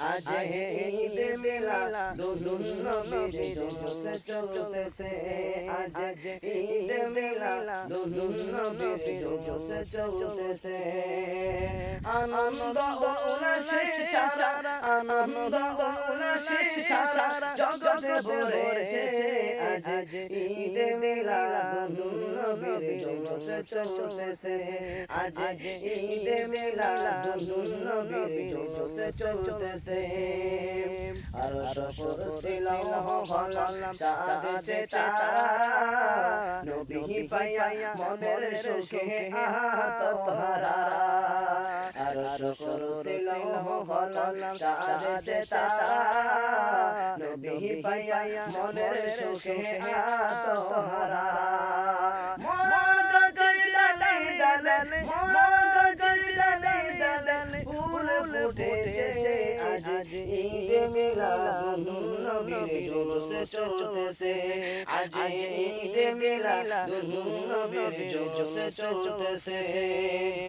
आज ईद मिला दुल्हन नबीर जोश चलतेছে आज ईद मिला दुल्हन नबीर जोश चलतेছে आनंद उल्लासे सारा आनंद उल्लासे सारा जगते भरेছে आज ईद मिला दुल्हन नबीर जोश चलतेছে आज ईद मिला दुल्हन नबीर जोश चलतेছে আর শশুর ছিলাম হলাম চাঁদে তারা নবী পাইয়া মনের সুখে আত্মহারা আর শশুর ছিলাম হলাম চাঁদে তারা নবী পাইয়া মনের সুখে আত্মহারা মন গজলালে ডালে মন গজলালে ডালে ফুল ফুটেছে आज ईद मिलाद नबीर जोश चलतेছে आज ईद मिलाद नबीर जोश चलतेছে